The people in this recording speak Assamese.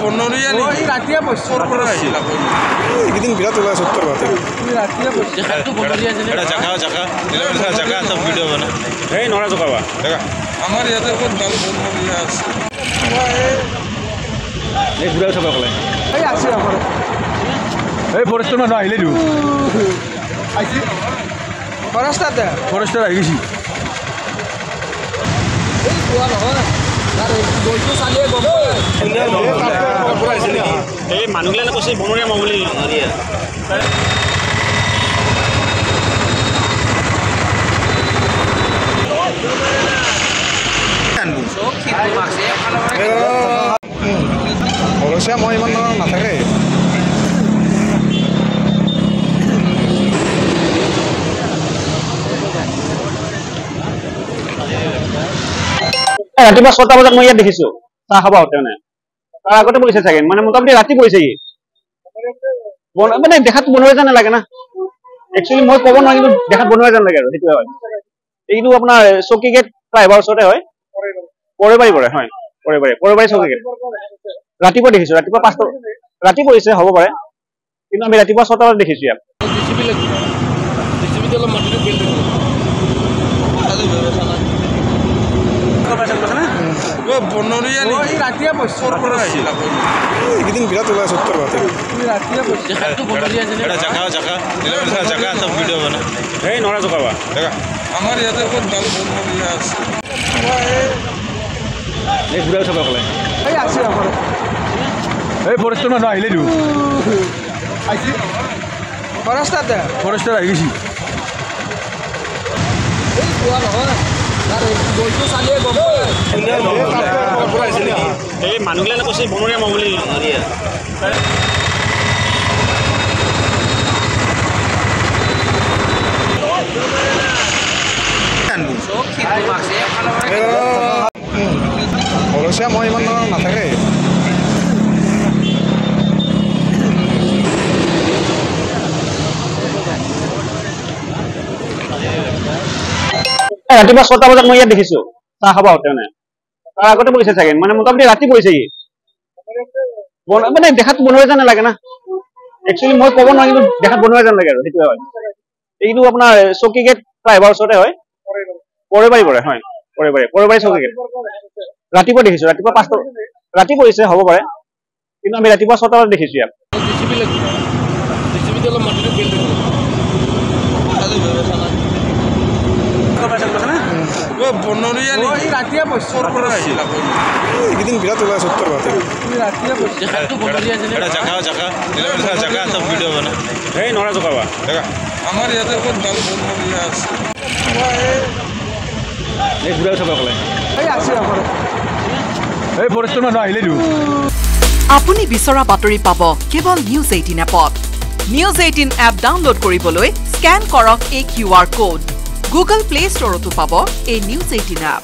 বনৰীয়া নেকি ৰাতিয়ে পইচৰ পৰা আহিলা এইদিন বিৰাট ওলাই 70 বাতে ৰাতিয়ে পইচা দেখাটো বনৰীয়া যেনে এটা জাগা জাগা সব ভিডিও বনা এই নৰা জকাবা দেখা আমাৰ ইয়াতে বহুত ভাল বনৰীয়া আছে এই ঘুৰা উঠাব কলে এই আছে আমাৰ এই ফৰেষ্টৰ মানুহ আহিলে দিও আইছি ফৰেষ্টাৰ ফৰেষ্টৰ আহি গৈছি এই কোৱা নহয় আৰে বইতো চালিয়ে গম পৰা আহিছে নেকি এই মানুহগিলা কৈছে বনৰীয়া মা বুলি নৰিয়া অৱশ্যে মই ইমান নাথাকে ৰাতিপুৱা 6টা বজাত মই ইয়াত দেখিছো চাহ খাব হতে তাৰ আগতে বহিছে চাগে মানে মোটামুটি ৰাতি বহিছে মানে দেখাত বনোৱা যেন লাগে না একচুৱেলি মই ক'ব নোৱাৰিম কিন্তু দেখাত বনোৱা যেন লাগে আৰু সেইটোৱে হয় এইটো আপোনাৰ চকী গেট প্ৰাইভাৰ ওচৰতে হয় পৰেবাৰী হয় পৰেবাৰী চকী গেট ৰাতিপুৱা দেখিছো ৰাতিপুৱা 5টা ৰাতি বহিছে হ'ব পাৰে কিন্তু আমি ৰাতিপুৱা 6টা বজাত দেখিছো ইয়াত বনৰীয়া নেকি ৰাতিয়ে পইচৰ পৰা আহিলা এইদিন বিৰাট ওলাই 70 বাতে ৰাতিয়ে পইচা দেখাটো বনৰীয়া যেনে এটা জাগা সব ভিডিও বনা এই নৰা জকাবা দেখা আমাৰ ইয়াতে বহুত ভাল বনৰীয়া আছে এই ঘুৰা উঠাব কলে এই আছে আমাৰ এই ফৰেষ্টৰ মানুহ আহিলে দিও আইছি ফৰেষ্টৰ আহি গৈছি এই কোৱা নহয় আৰে বইতো চালিয়ে গম পৰা আহিছে নেকি এই মানুহগিলা কৈছে বনৰীয়া মা বুলি নৰিয়া অৱশ্যে মই ইমান নাথাকে ৰাতিপুৱা 6টা বজাত মই ইয়াত দেখিছো চাহ খাব হতে তাৰ আগতে বহিছে চাগে মানে মোটামুটি ৰাতি বহিছে মানে দেখাত বনোৱা যেন লাগে না একচুৱেলি মই ক'ব নোৱাৰিম কিন্তু দেখাত বনোৱা যেন লাগে আৰু সেইটোৱে হয় এইটো আপোনাৰ চকী গেট প্ৰাইভাৰ ওচৰতে হয় পৰেবাৰী হয় পৰেবাৰী চকী গেট ৰাতিপুৱা দেখিছো ৰাতিপুৱা 5টা ৰাতি বহিছে হ'ব পাৰে কিন্তু আমি ৰাতিপুৱা 6টা বজাত দেখিছো ইয়াত বনৰীয়া নেকি ৰাতিয়ে পইচৰ পৰা আহিলা এইদিন বিৰাট ওলাই 70 বাতে ৰাতিয়ে পইচা দেখাটো বনৰীয়া যেনে এটা জাগা সব ভিডিও বনা এই নৰা জকাবা দেখা আমাৰ ইয়াতে বহুত ভাল বনৰীয়া আছে এই ঘুৰা উঠাব কলে এই আছে আমাৰ এই ফৰেষ্টৰ মানুহ আহিলে দিও আপুনি বিচৰা বাতৰি পাব কেৱল নিউজ 18 এপত নিউজ 18 এপ ডাউনলোড কৰিবলৈ স্ক্যান কৰক এই QR কোড গুগল প্লে ষ্টৰতো পাব এই নিউজ 18 এপ